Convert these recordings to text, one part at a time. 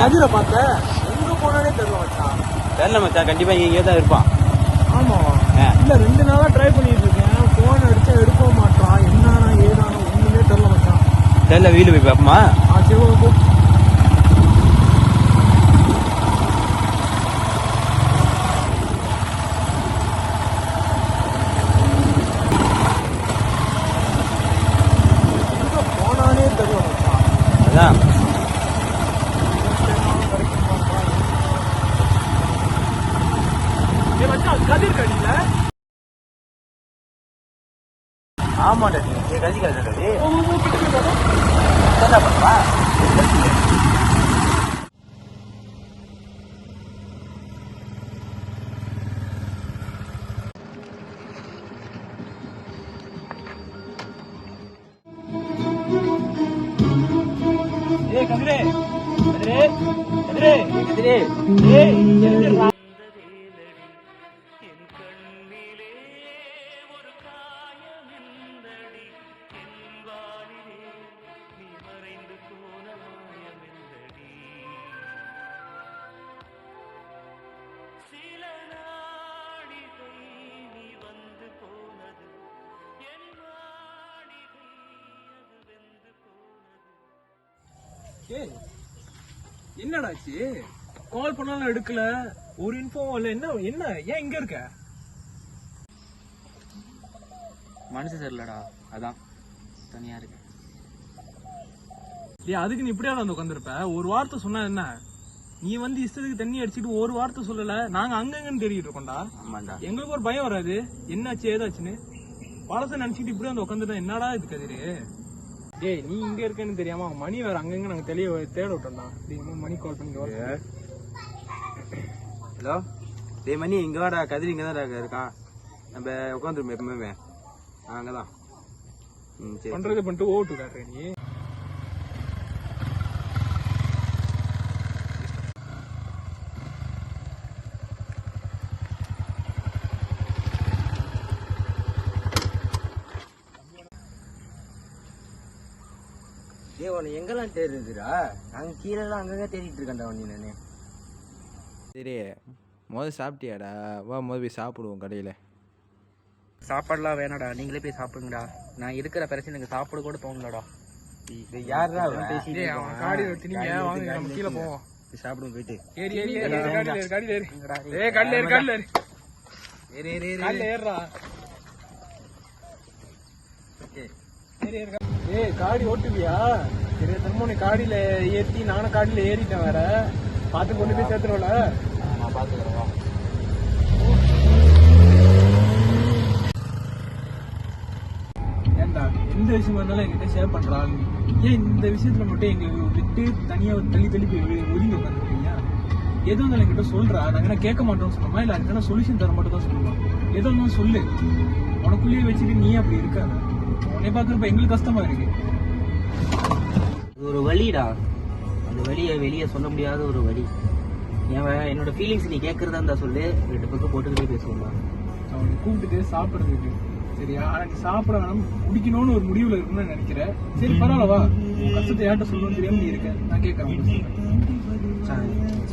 கதிரை பார்த்தேன், எங்க போனானே தெரியல மச்சான். தெரியல மச்சான், கண்டிப்பா இங்கே தான் இருப்பான். ஆமா இல்ல 2 நாளா ட்ரை பண்ணிட்டு இருக்கேன், போன் அடிச்சா எடுக்க மாட்டான். என்னன்னா ஏதானோ ஒண்ணுமே தெரியல மச்சான். தெரியல, வீடு போய் பார்ப்போமா? சரி போ. போனானே தெரியல மச்சான். அதான் கதிர் கடியில ஆமாடா, கதி கதி என்ன பண்ணுவா? கதிரே கதிரே கதிரே கதிரே ஏய் என்னடாச்சு? கால் பண்ணாலும் எடுக்கல, ஒரு இன்ஃபார்ம் இல்ல. என்ன என்ன ஏன் இங்க இருக்க? மனசு சரியில்லடா, அதான் தனியா இருக்கு. அதுக்கு நீ இப்படியா வந்து உட்காந்துருப்ப? ஒரு வார்த்தை சொன்னா என்ன? நீ வந்து இஷ்டத்துக்கு தண்ணி அடிச்சுட்டு ஒரு வார்த்தை சொல்லல, நாங்க அங்கங்கன்னு தேடிட்டு இருக்கோம்டா. எங்களுக்கு ஒரு பயம் வராது, என்னாச்சு ஏதாச்சுன்னு. பழச நினைச்சிட்டு இப்படியே வந்து உட்காந்துட்டா என்னடா இது கதிரு? டேய், நீ இங்க இருக்கேன்னு தெரியாம அவன் மணி வேற அங்கங்க நாங்க தேட விட்டோம்டா. மணி கால் பண்ணி ஹலோ, டேய் மணி, இங்க வாடா. கதிரி இங்க தான் இருக்கான். நம்ம உட்காந்துருப்போம் எப்பவுமே அங்கதான். சரி, பண்றது பண்ணிட்டு ஓட்டு காட்டுற நீ. டேய், உன்னை எங்கெல்லாம் தேடுறதுடா? நாங்க கீழே எல்லாம் அங்கங்க தேடிட்டு இருக்கேன்டா உன்னை நானு. சரி, முதல்ல சாப்பிட்டியாடா? வா, முதல் போய் சாப்பிடுவோம் கடையில. சாப்பாடுலாம் வேணாடா, நீங்களே போய் சாப்பிடுங்கடா. நான் இருக்கிற பிரச்சனை எனக்கு சாப்பிட கூட தோணலடா. யாரா காடி வெட்டினீங்க, வாங்க நம்ம கீழே போவோம். சாப்பிடுவோம் போயிட்டு. ஏறி ஏறி ஏறி காடியில ஏறி. ஏய், காடியில ஏறி காடியில ஏறி. ஏறி ஏறி காடியில ஏறுடா. ஏய், காடி ஓட்டுவியா? சரி, திரும்ப நீ காடியில ஏற்றி நானும் காடியில ஏறிட்டேன் வேற. பார்த்து கொண்டு போய் சேர்த்துருவல. நான் பாத்துக்கிறேன். ஏன்டா எந்த விஷயமா இருந்தாலும் என்கிட்ட ஷேர் பண்றாள், ஏன் இந்த விஷயத்துல மட்டும் எங்களுக்கு விட்டு தனியா தள்ளி தள்ளி போய் ஒதுங்கி உட்காந்துருக்கீங்க? எதுவும் இருந்தாலும் என்கிட்ட சொல்றா. நாங்க என்ன கேட்க மாட்டோம்னு சொன்னோமா, இல்ல அதுக்கான சொல்யூஷன் தர மட்டும் தான் சொல்லுவோம். எதோ ஒன்றும் சொல்லு. உனக்குள்ளேயே வச்சுட்டு நீ அப்படி இருக்காத. உன்னை பாக்குறப்ப எங்களுக்கு கஷ்டமா இருக்கு. ஒரு வழிடா, அந்த வழியை வெளியே சொல்ல முடியாத ஒரு வழி. என்னோட ஃபீலிங்ஸ் நீ கேட்கறதா இருந்தா சொல்லு, 2 பக்கம் போட்டுக்கிட்டே பேசுவோம்டா. அவனை கூப்பிட்டுட்டு சாப்பிடுறதுக்கு சரியா? எனக்கு சாப்பிட வேணும், குடிக்கணும்னு ஒரு முடிவுல இருக்குன்னு நினைக்கிறேன். சரி, பரவாயில்லவா, கஷ்டத்தை யார்கிட்ட சொல்லணும்னு தெரியாம நீ இருக்க. நான் கேட்கறேன்.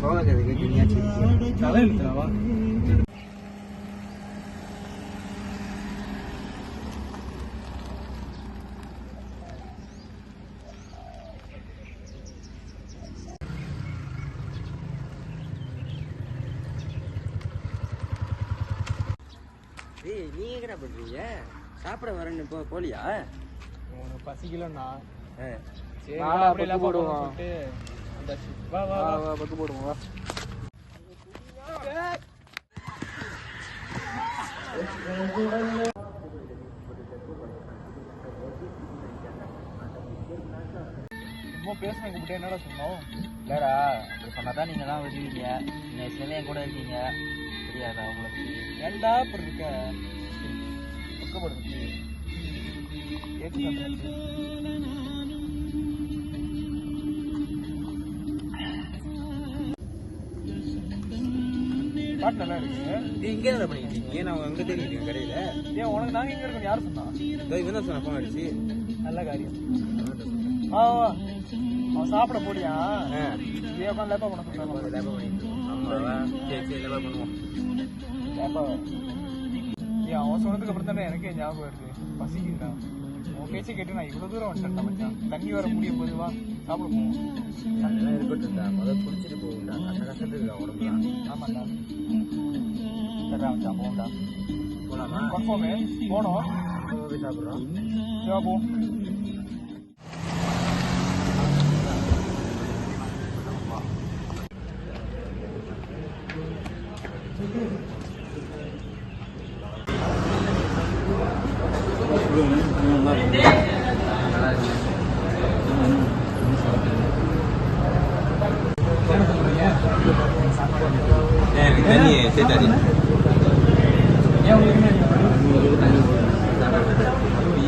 சோழ கதை கேட்டீங்க, தலை எழுத்துறாவா? நீங்க என்ன பண்றீங்க? சாப்பிட வரேன்னு போலியா? உனக்கு பசிக்கலன்னா போடுவோம். வா வா வா, பக்கு போடுவோம். வா. பேசுறேன் என்னடா சொன்னோம்? இல்லடா, சொன்னாதான் நீங்க தான் வருவீங்க. நீங்க என் கூட இருக்கீங்க, தெரியாதா உங்களுக்கு? ஏன்டா இப்படி இருக்க? பக்கப்படுது பாட்டு நல்லா இருக்கு. இங்கே என்ன பண்ணிட்டு இருக்கீங்க? நான் அங்க தேடிட்டு இருக்கேன் கடையில. ஏன் உனக்கு நாங்க எங்க இருக்கோம்? யாரு சொன்னா? இவன் தான் சொன்ன, போன் அடிச்சு. நல்ல காரியம். அவன் சாப்பிட போலியா இதே உட்காந்து லேப்பா பண்ண சொல்றாங்க. லேபா பண்ணிட்டு ஆமாவா? சரி லேபா பண்ணுவோம். லேப்பா அவன் சொன்னதுக்கு அப்புறம் தானே எனக்கே ஞாபகம் வருது. பசிக்குண்டா. உன் பேச்சை கேட்டு நான் இவ்வளவு தூரம் வந்துட்டேன் மச்சான். தண்ணி வர முடியும் போதுவா சாப்பிட போவோம். அதெல்லாம் இருக்கட்டும்டா, முதல்ல குடிச்சிட்டு போகும்டா. கஷ்டத்துக்கு இருக்கா உடம்புலாம். ஆமாண்டா சரிடா மச்சான் போகண்டா. போலாமா? கன்ஃபார்மே போனோம். போய் சாப்பிட்றோம். சிவா போ. தண்ணி சேர்த்தாடி. ஏன்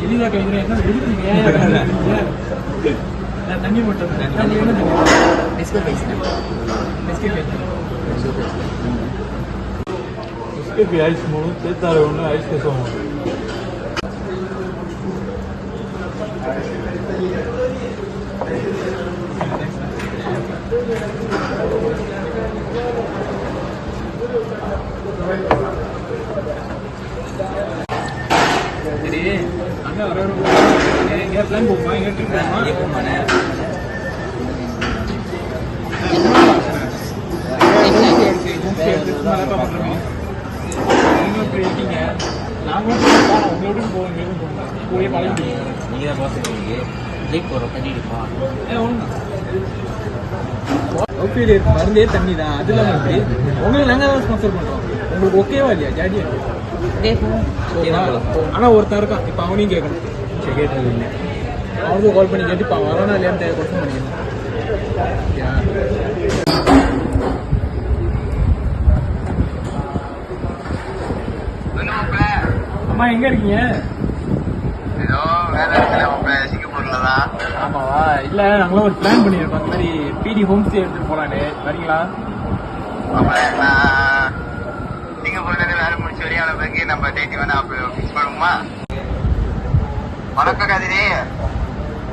எளிதாக கைக்கிறேன் என்ன எடுக்கிறீங்க? நான் தண்ணி மட்டும் நெஸ்கேஃபே ஐஸ் 3 சேத்தாறு 1 ஐஸ் கேசம். சரி அண்ணா வர எங்கேயா பிளான் போகுமா? எங்கே ட்ரிப் போகுமா? மருந்தே தண்ணி தான். அது இல்லாம எப்படி உங்களுக்கு நாங்க தான் ஸ்பான்சர் பண்றோம். உங்களுக்கு ஓகேவா இல்லையா? ஜாலியா ஆனா ஒருத்தன் இருக்கான், இப்ப அவனையும் கேட்கணும். சரி கேட்டது இல்லை. அவனுக்கும் கால் பண்ணி கேட்டு இப்ப வரானா இல்லையான்னு கொஸ்டின் பண்ணிக்கணும். அம்மா எங்க இருக்கீங்க? ஏதோ வேலை இருக்குல்ல சிங்கப்பூர்ல தான். ஆமாவா? இல்ல நாங்களும் ஒரு பிளான் பண்ணிருக்கோம். அந்த மாதிரி பிடி ஹோம் ஸ்டே எடுத்துட்டு போலான்னு. வரீங்களா? சிங்கப்பூர்ல இருந்து வேலை முடிச்சு வெளியான பிறகு நம்ம டேட்டி வேணா அப்போ ஃபிக்ஸ் பண்ணுவோமா? வணக்கம் கதிரி.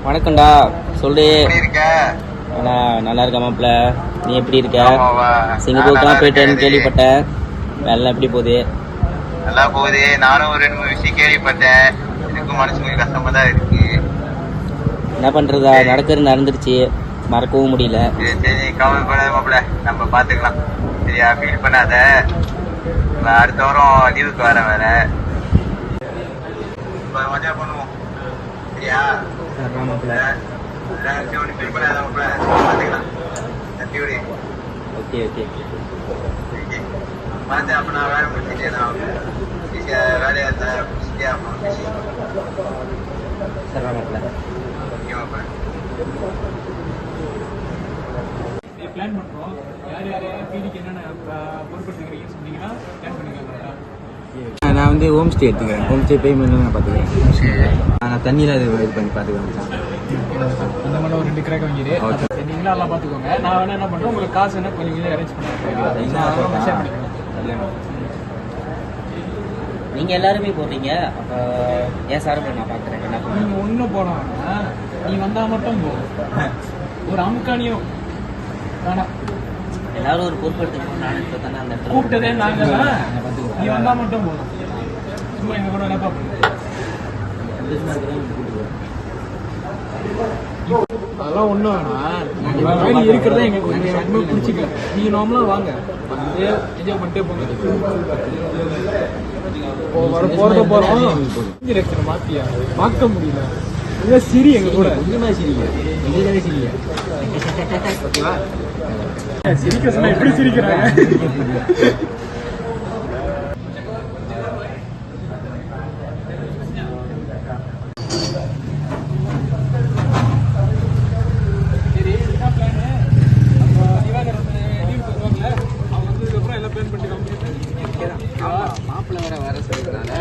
வணக்கம்டா, சொல்லு. எப்படி இருக்க? நல்லா இருக்க மாப்பிள்ள. நீ எப்படி இருக்க? ஆமாவா? சிங்கப்பூருக்குலாம் போயிட்டேன்னு கேள்விப்பட்டேன். வேலை எப்படி போகுது? நல்லா போகுது. நானும் ஒரு 2 3 விஷயம் கேள்விப்பட்டேன். எனக்கும் மனசு கொஞ்சம் கஷ்டமா தான் இருக்கு. என்ன பண்றதா, நடக்கிறது நடந்துருச்சு, மறக்கவும் முடியல. சரி கவலைப்படாத மாப்பிள்ள, நம்ம பாத்துக்கலாம். சரியா? ஃபீல் பண்ணாத. நான் அடுத்த வாரம் லீவுக்கு வரேன் வேற. மஜா பண்ணுவோம். சரியா? மாப்பிள்ள. ஒன்றும் ஃபீல் பண்ணாத மாப்பிள்ள, பாத்துக்கலாம். நன்றியோடு. Okay okay. பார்த்து அப்போ நான் வேலை முடிச்சுட்டேன். நான் வேலையை முடிச்சுட்டே அப்புறம் பேசி சரி மாப்பிள்ள. பிளான் பண்றோம். யார் யார் பிடிக்கு என்னென்ன பொறுப்பெடுத்துக்கிறீங்கன்னு சொன்னீங்கன்னா பிளான் பண்ணிக்கலாம். நான் வந்து ஹோம் ஸ்டே எடுத்துக்கிறேன். ஹோம் ஸ்டே பேமெண்ட் நான் பார்த்துக்கிறேன். சரி. நான் தண்ணியில் இது பண்ணி பார்த்துக்கிறேன். அந்த மாதிரி ஒரு 2 கிராக் வாங்கிடு. நீங்களும் எல்லாம் பார்த்துக்கோங்க. நான் வேணா என்ன பண்றேன், உங்களுக்கு காசு என்ன கொஞ்சம் அரேஞ்ச் பண்ணுறேன். நீங்க எல்லாருமே போடுறீங்க, அப்போ ஏன் சார் நான் பார்க்குறேன். என்ன பண்ணுங்க? நீங்க ஒன்றும் போனோம்னா நீ வந்தா மட்டும் போ. ஒரு அமுக்கானியும் வேணாம். எல்லாரும் ஒரு பொறுப்பு எடுத்துக்கணும். நான் இப்போ தானே அந்த இடத்துல கூப்பிட்டதே நாங்க தான். நீ வந்தா மட்டும் போதும். சும்மா எங்க கூட என்ன அதெல்லாம் ஒண்ணும் வேணாம். இருக்கிறதா எங்களுக்கு ரொம்ப பிடிச்சிக்கல. நீங்க நார்மலா வாங்க, வந்து என்ஜாய் பண்ணிட்டே போங்க. போறத போறோம். மாத்தியா பார்க்க முடியல. சிரி எங்க கூட கொஞ்சமா சிரிங்க. சிரிங்க. சிரிக்க சொன்னா எப்படி சிரிக்கிறாங்க? மாப்பிள்ளை வேற சொல்லிக்கிறாங்க.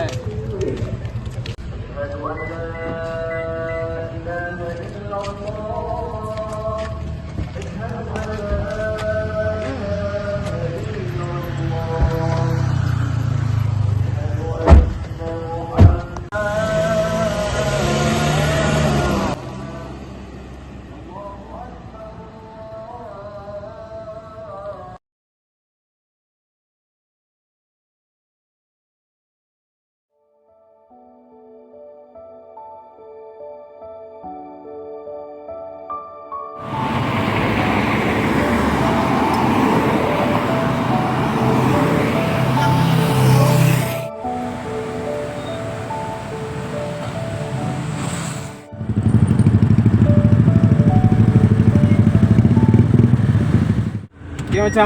ஏன் வச்சா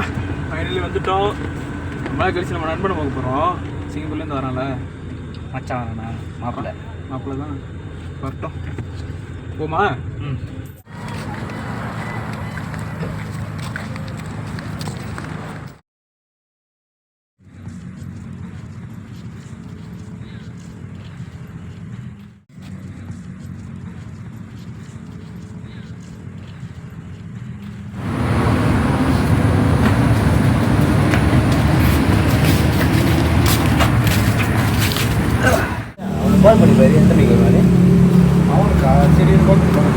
ஃபைனலி வந்துட்டோம். மழை கழிச்சு நம்ம நண்பனை பார்க்க போகிறோம். சிங்கப்பூர்லேருந்து வரான்ல மச்சான் மாப்பிள்ளை தான் வரட்டும். போமா? ம். கால் பண்ணி பாரு, எத்தனை மணிக்கு வருவாரு? அவனுக்கா? சரி கால் பண்ணி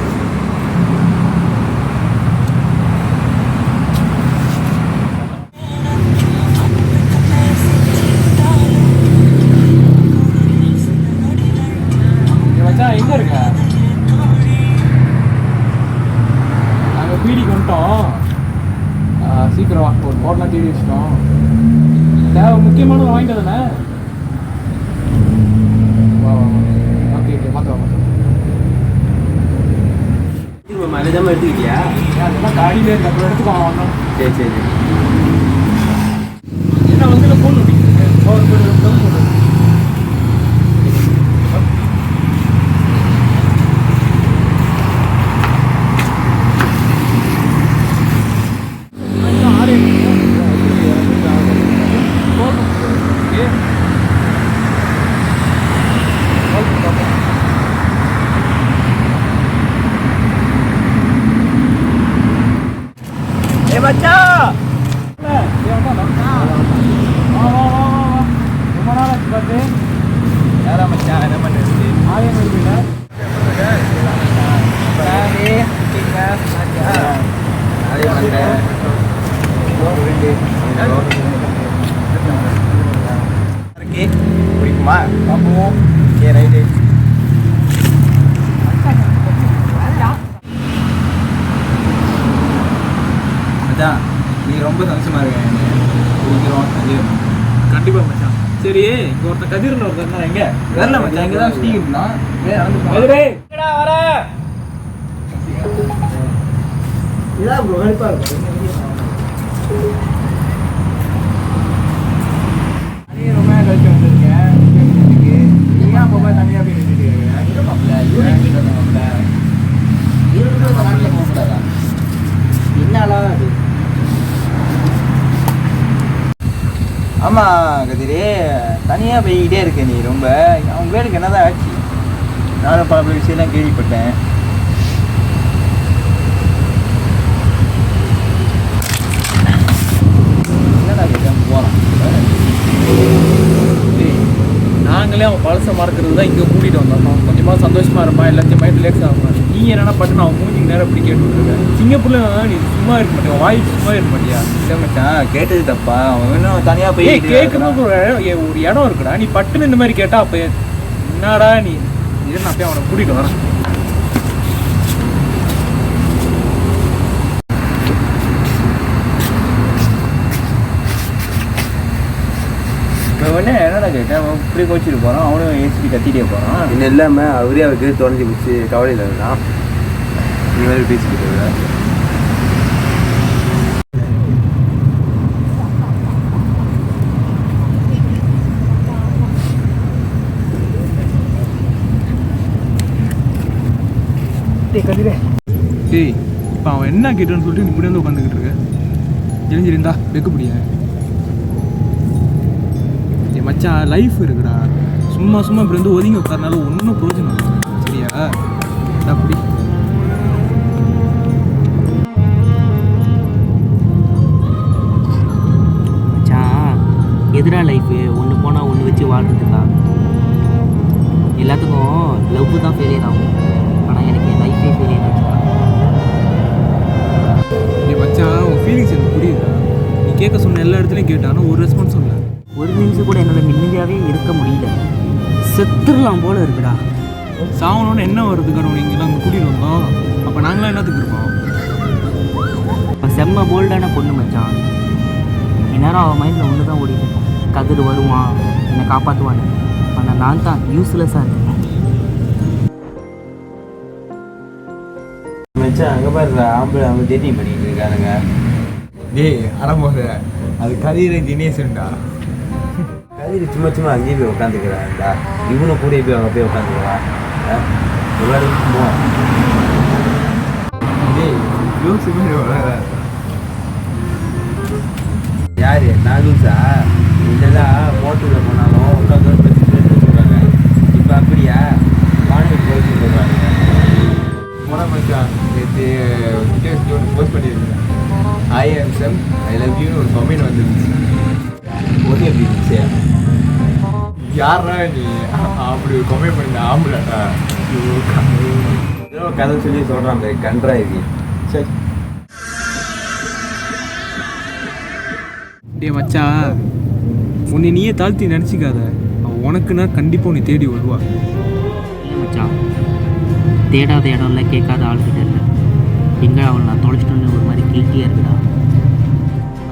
மச்சான் எங்க இருக்க? நாங்க பீடிக்கு வந்துட்டோம். சீக்கிரம் வா, ஒரு போட்டெலாம் தேடி வச்சிட்டோம். தேவை முக்கியமானது வாங்கிட்டு தானே? வா வா ஓகே ஓகே மாற்ற மலைதாம எடுத்துக்கிட்டியா? அதெல்லாம் காடியில இருக்க அப்புறம் எடுத்துக்கோ வரணும். சரி சரி. என்ன வந்து ஃபோன் பண்ணிட்டு மச்சான் ரொம்ப நாள் ஆச்சு பார்த்து. யாரா மச்சான் என்ன பண்ணுறது? ஆயம் இருக்குல்ல பிடிக்குமா? பார்ப்போம். ஏ ரைட்டு. மச்சான் நீ ரொம்ப சந்தோஷமா இருக்க. பிடிக்கிறோம். கண்டிப்பா மச்சான். சரி இங்க ஒருத்தன் கதிர்னு ஒருத்தர் எங்க வரல மச்சான், இங்கே தான் ஸ்டீம்னா நடந்து கதிரே வர இதான் ப்ரோ வெறுப்பா இருக்கும். நீ ரொம்ப நாள் கழிச்சு வந்திருக்கேன். நீ ஏன் அப்போ தனியாக போய் நின்றுட்டு என்னாலா அது ஆமா கதிரே, தனியா போய்கிட்டே இருக்க நீ ரொம்ப. அவங்க பேருக்கு என்னதான் ஆச்சு? நானும் பல விஷயம்லாம் கேள்விப்பட்டேன். என்னடா கேட்க போகலாம். நாங்களே அவன் பழசை மறக்கிறது தான் இங்கே கூட்டிகிட்டு வந்தோம். கொஞ்சமாக சந்தோஷமாக இருப்பான், எல்லாத்தையும் மைண்ட் ரிலாக்ஸ் ஆகும். நீ என்னென்ன பண்ணு அவன் மூஞ்சிக்கு நேரம் இப்படி கேட்டுருக்க. சிங்கப்பூரில் நீ சும்மா இருக்க மாட்டியா, வாய் சும்மா இருக்க மாட்டியா? இல்லை மச்சான், கேட்டது தப்பா? அவன் இன்னும் தனியாக போய் கேட்கணும். ஒரு இடம் இருக்குடா, நீ பட்டுன்னு இந்த மாதிரி கேட்டா அப்போ என்னடா நீ இது? நான் போய் அவனை கூட்டிகிட்டு வரேன். இப்போ உடனே என்னடா கேட்டேன்? அவன் இப்படி கோச்சிட்டு போகிறான், அவனும் ஏசிட்டு கத்திட்டே போகிறான். இன்னும் இல்லாமல் அவரே அவருக்கு தொலைஞ்சி போச்சு, கவலையில் இருக்கான். இந்த மாதிரி பேசிக்கிட்டு இருக்க. டேய் இப்போ அவன் என்ன கேட்டான்னு சொல்லிட்டு நீ இப்படி வந்து உட்காந்துக்கிட்டு இருக்க. தெரிஞ்சிருந்தா வைக்க முடியாது. என் மச்சான் லைஃப் இருக்குடா. சும்மா சும்மா இப்படி வந்து ஒதுங்கி உட்காரனால ஒன்றும் பிரோஜனம் இல்லை. சரியா? அப்படி மச்சான் எதிரா லைஃபு ஒன்று போனால் ஒன்று வச்சு வாழ்றதுக்கா? எல்லாத்துக்கும் லவ் தான் ஃபெயிலியர் ஆகும். ஆனால் எனக்கு என் லைஃபே ஃபெயிலியர் ஆச்சுக்கா. நீ மச்சான் உன் ஃபீலிங்ஸ் எனக்கு புரியுதா? நீ கேட்க சொன்ன எல்லா இடத்துலையும் கேட்டாலும் ஒரு ரெஸ்பான்ஸ் இல்லை. ஒரு நிமிஷம் கூட என்னால் நிம்மதியாகவே இருக்க முடியல. செத்துடலாம் போல இருக்குடா. சாவணும்னு என்ன வருதுக்கான நீங்களாம் அங்கே கூட்டிகிட்டு வந்தோம். அப்போ நாங்களாம் என்னத்துக்கு இருக்கோம்? இப்போ செம்ம போல்டான பொண்ணு மச்சான். இந்நேரம் அவன் மைண்டில் ஒன்று தான் ஓடிட்டு இருக்கும். கதிர் வருவான், என்னை காப்பாற்றுவான்னு. ஆனால் நான் தான் யூஸ்லெஸ்ஸாக இருக்கேன். மச்சான் அங்கே பாரு, ஆம்பளை அவங்க டேட்டிங் பண்ணிட்டு இருக்கானுங்க. டேய் அடமோத அது கதிர தினேசன்டா. கதிர் சும்மா சும்மா அங்கேயே போய் உட்காந்துக்கிறான்டா. இவனும் கூட போய் அங்கே போய் உட்காந்துக்கிறான். எல்லாருக்கும் டேய் லூசு மாதிரி வளர. யாரு நான் லூசா? இதெல்லாம் ஹோட்டலில் போனாலும் உட்காந்து பேசிட்டு சொல்கிறாங்க. இப்போ அப்படியா மாணவர் போயிட்டு சொல்கிறாங்க. போன மச்சான் நேற்று வீடியோஸ் ஒன்று போஸ்ட் பண்ணியிருந்தேன். ஐ ஆம் செம் ஐ லவ் யூன்னு ஒரு கமெண்ட் வந்துருந்துச்சு. ஒன்று எப்படி இருந்துச்சு? யாரா நீ அப்படி ஒரு கமெண்ட் பண்ண ஆம்பளாடா? ஏதோ கதை சொல்லி சொல்கிறான் பாரு கன்றா இது. சரி டேய் மச்சான், உன்னை நீயே தாழ்த்தி நினச்சிக்காத. அவன் உனக்குன்னா கண்டிப்பாக உன்னை தேடி வருவா. இல்லை மச்சான், தேடாத இடம் இல்லை, கேட்காத ஆள்கிட்ட இல்லை. எங்கே அவளை நான் தொலைச்சிட்டோன்னு ஒரு மாதிரி கில்ட்டியாக இருக்குடா.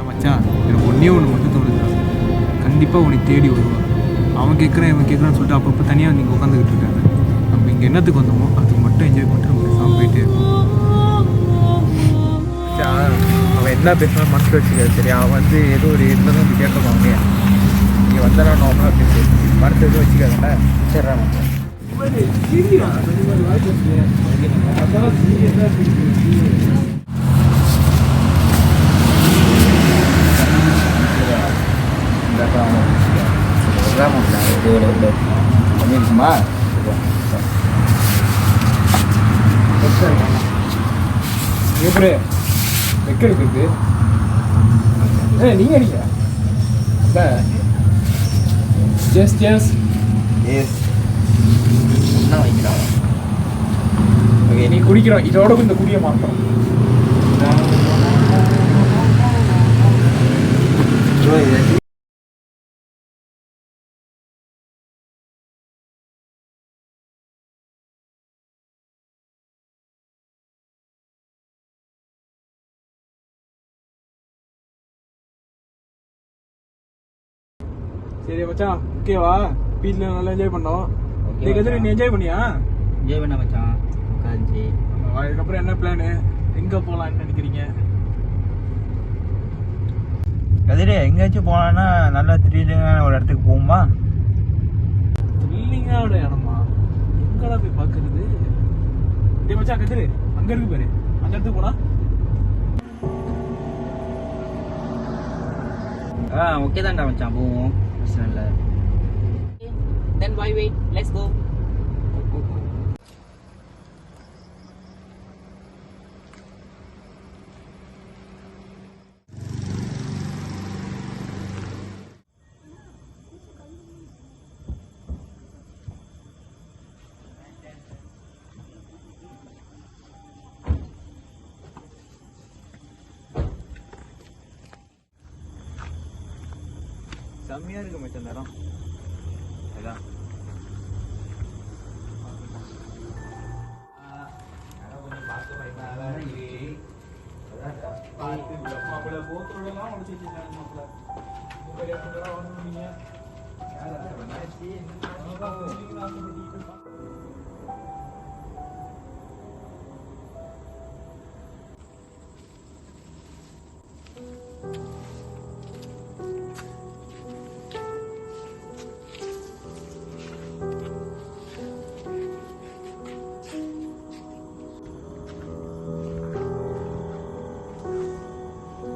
மச்சான், எனக்கு ஒன்றே ஒன்று மட்டும் தோணுதுடா. கண்டிப்பாக உன்னை தேடி வருவா. அவன் கேட்குறான் இவன் கேட்குறான்னு சொல்லிட்டு அப்பப்போ தனியாக நீங்கள் உட்காந்துக்கிட்டு இருக்காங்க. நம்ம இங்கே என்னத்துக்கு வந்தோமோ அதுக்கு மட்டும் என்ஜாய் பண்ணிட்டு நம்ம சாங் போயிட்டே இருக்கும். அவன் என்ன பேசினாலும் மனசில் வச்சுக்காது சரியா? அவன் வந்து ஏதோ ஒரு இடத்துல தான் வந்து கேட்கப்பாங்க. நீங்கள் வந்தாலும் நார்மலாக பேசு, மனசு எதுவும் வச்சுக்காதுல்ல. சரிடா மச்சான். பண்ணிருக்குமா? எப்படி வெக்க எடுக்கிறது? நீங்கள் அடிங்க ஜஸ்ட் எஸ் எஸ் என்ன வைக்கிறான்? ஓகே, நீ குடிக்கிறோம் இதோட இந்த குடிய மாட்டோம். சரி மச்சான், ஓகேவா? வீட்டில் நல்லா என்ஜாய் பண்ணோம். நீ கதிர நீ என்ஜாய் பண்ணியா? என்ஜாய் பண்ண மச்சான். உட்காந்து அதுக்கப்புறம் என்ன பிளானு? எங்கே போகலான்னு நினைக்கிறீங்க? கதிரே எங்கேயாச்சும் போனான்னா நல்லா த்ரில்லிங்கான ஒரு இடத்துக்கு போகுமா? த்ரில்லிங்கான இடமா? எங்கடா போய் பார்க்கறது? டேய் மச்சான் கதிரு, அங்கே இருக்கு பாரு, அந்த இடத்துக்கு போனா? ஓகே தான்டா மச்சான், போவோம். பிரச்சனை இல்லை. Then why wait? Let's go. செம்மையாக இருக்கு மச்சான் இந்த இடம். அதான்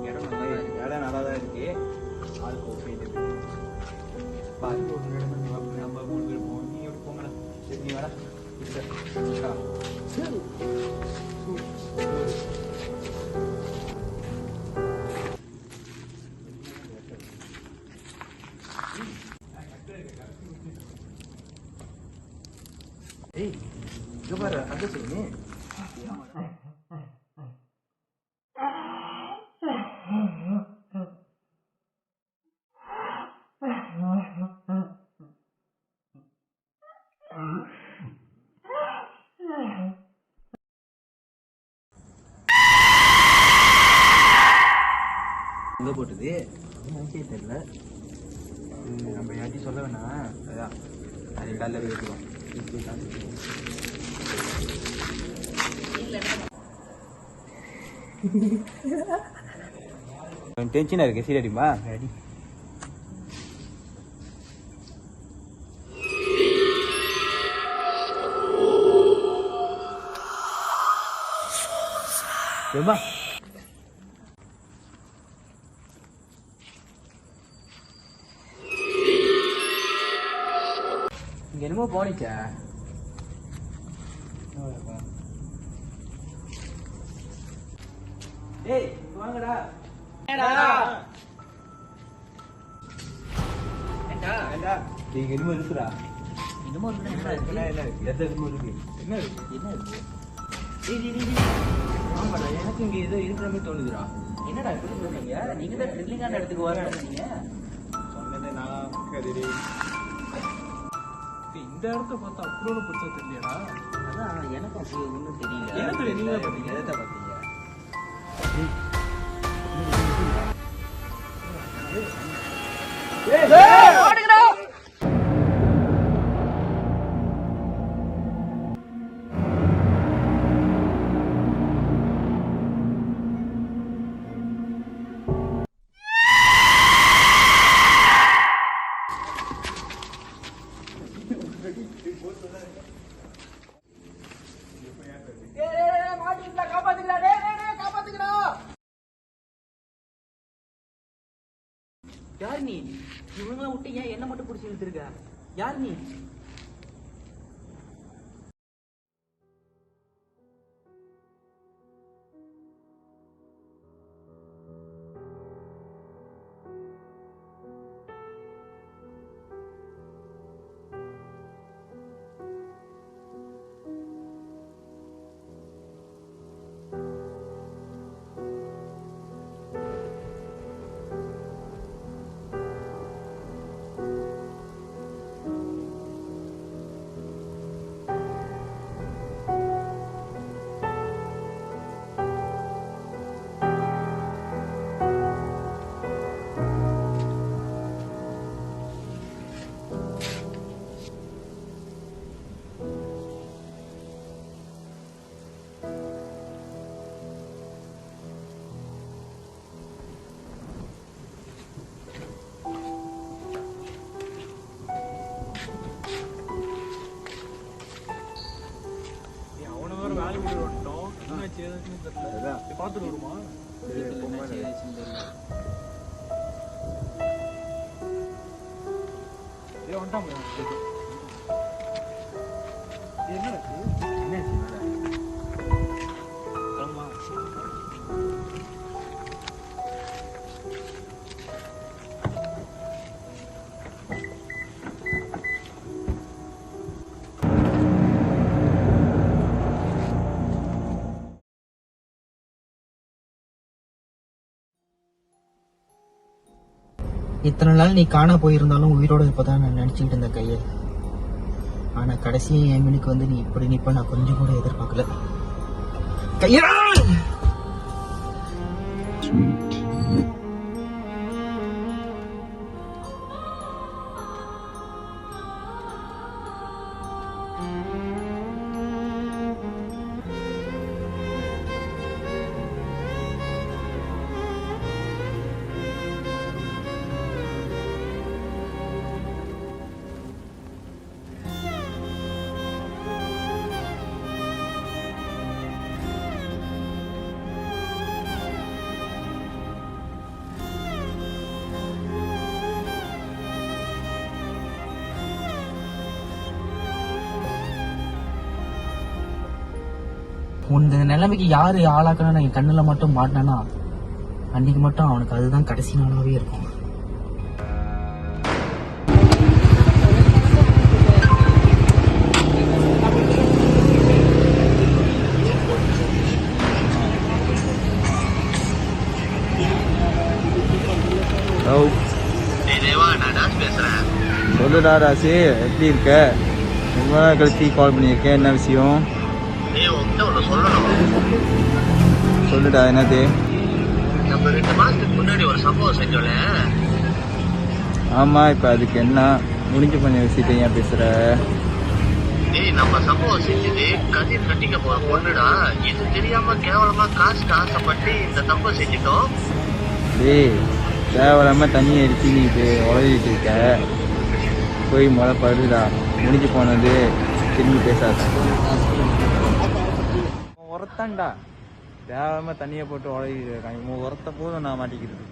இடம் நல்லா தான் இருக்கு. ஆளுக்கு ஒரு சைடு பார்த்து ஒரு நம்ம 3 பேர் போவோம். நீ எப்படி போங்கடா? சரி நீ வேடா. ஏய் இங்க பாரு அங்க சொல்லு. எங்க போட்டது எனக்கே தெரியல. நம்ம யார்ட்டையும் சொல்ல வேணாம். அதான் அது காலைல போய் எடுத்துக்கலாம். டென்ஷனாக இருக்கு சீரடிமா ரெடி. ஏம்மா இங்கே என்னமோ போனிச்சா? ஏய் வாங்கடா. ஏண்டா நீங்க என்னமோ இருக்குடா. என்னமோ என்னடா இருக்கு? என்ன இருக்கு? எந்த என்னமோ இருக்கு? என்ன இருக்கு? என்ன இருக்கு? ஆமாடா, எனக்கு இங்கே ஏதோ இருக்கிற மாதிரி தோணுதுடா. என்னடா இப்படி சொல்றீங்க? நீங்க தான் த்ரில்லிங்கான இடத்துக்கு வரணும் நீங்க. சொன்னதே நான் கதிரி. இந்த இடத்த பார்த்தா அப்படி ஒன்று பிடிச்சா தெரியலடா. அதான் எனக்கும் அப்படி ஒன்றும் தெரியல. என்ன தெரியும் நீங்க தான் பார்த்தீங்க. எதை பார்த்தீங்க? யார் நீ? இவங்கள விட்டு ஏன் என்ன மட்டும் பிடிச்சி இழுத்துருக்க? யார் நீ? அவனை வேற வேலை விட்டு வந்துட்டோம். என்னாச்சு ஏதாச்சுன்னு தெரியல. போய் பார்த்துட்டு வருமா? ஏய் வந்துட்டான் பாரு. என்னடா கிளம்பலாம். இத்தனை நாள் நீ காண போயிருந்தாலும் உயிரோட இருப்பதான் நான் நினைச்சுக்கிட்டு இருந்த கையல். ஆனா கடைசியா என் மினுக்கு வந்து நீ இப்படி நிப்ப நான் கொஞ்சம் கூட எதிர்பார்க்கல. கையல் உன் நிலைமைக்கு யாரு ஆளாக்கணும் என் கண்ணுல மட்டும் மாட்டினா அன்னைக்கு மட்டும் அவனுக்கு அதுதான் கடைசி நாளாவே இருக்கும். சொல்லுடா ராசி, எப்படி இருக்க? ரொம்ப நாள் கழிச்சு கால் பண்ணியிருக்கேன். என்ன விஷயம்? சொல்லுடா, என்னது? நம்ம 2 மாசத்துக்கு முன்னாடி ஒரு சம்பவம் செஞ்சோம்ல. ஆமா, இப்ப அதுக்கு என்ன? முடிஞ்சு பண்ண விஷயத்தை ஏன் பேசுற? நம்ம சம்பவம் செஞ்சது கதிர் கட்டிக்க போற பொண்ணுடா. இது தெரியாம கேவலமா காசுக்கு ஆசைப்பட்டு இந்த தப்பை செஞ்சுட்டோம். டேய் தேவையில்லாமல் தண்ணி அடிச்சு நீ உழவிட்டு இருக்க. போய் முளை படுதா, முடிஞ்சு போனது திரும்பி பேசாத. உரத்தான்டா, தேவையில்லாமல் தண்ணியை போட்டு உழவிட்டு இருக்கான். இவன் உரத்த போதும் நான் மாட்டிக்கிறது.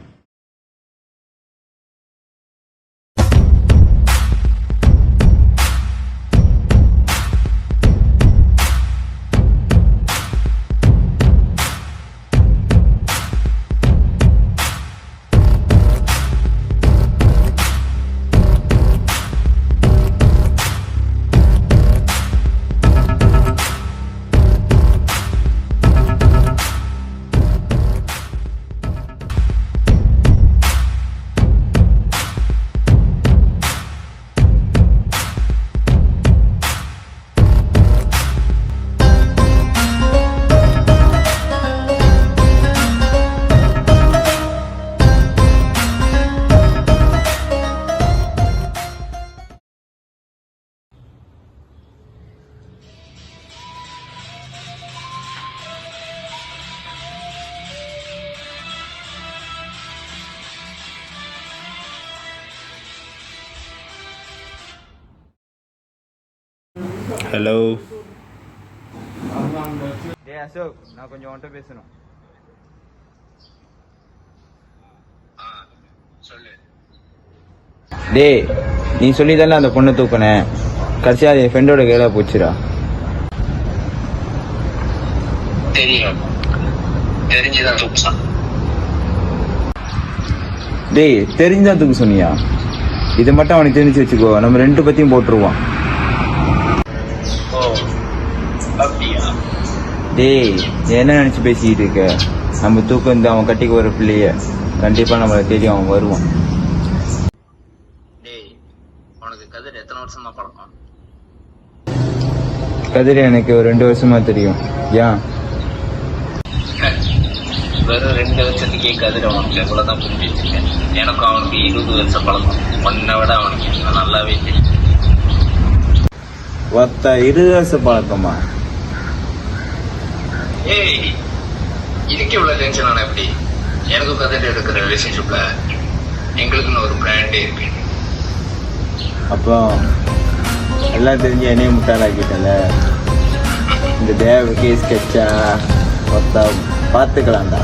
ஹலோ. டேய் அசோக், நான் கொஞ்சம் உன்கிட்ட பேசணும். சொல்லு. டேய், நீ சொல்லி தானே அந்த பொண்ணை தூக்கினேன். கடைசியாக அது என் ஃப்ரெண்டோட கையில போச்சுடா. தெரியும், தெரிஞ்சுதான் தூக்குசான். டேய், தெரிஞ்சுதான் தூக்க சொன்னியா? இது மட்டும் அவனுக்கு தெரிஞ்சு வச்சுக்கோ, நம்ம 2 பத்தியும் போட்டுருவான். ஓ அப்படியா? டேய், என்ன நினைச்சு பேசிக்கிட்டு இருக்க? நம்ம தூக்கம் இந்த அவன் கட்டிக்கு வர பிள்ளைய கண்டிப்பா நம்மளை தேடி அவன் வருவான். டேய், உனக்கு கதிர் எத்தனை வருஷமா பழக்கம்? கதிர் எனக்கு ஒரு 2 வருஷமா தெரியும். ஏன்? வெறும் 2 வருஷத்துக்கே கதிர் அவனுக்கு எவ்வளவுதான் புரிஞ்சு வச்சிருக்கேன். எனக்கும் அவனுக்கு 20 வருஷம் பழக்கம். உன்னை விட அவனுக்கு எனக்கு நல்லாவே தெரியும். 20 வருஷம் பழக்கமா? ஏய், இதுக்கு இவ்வளவு டென்ஷன் ஆனா எப்படி? எனக்கும் கதிர் இருக்கிற ரிலேஷன்ஷிப்ல எங்களுக்குன்னு ஒரு பிராண்டே இருக்கு. அப்போ எல்லாம் தெரிஞ்சு என்னையும் முட்டாளாக்கிட்டல. இந்த தேவ கேஸ் கச்சா பார்த்துக்கலாம்டா.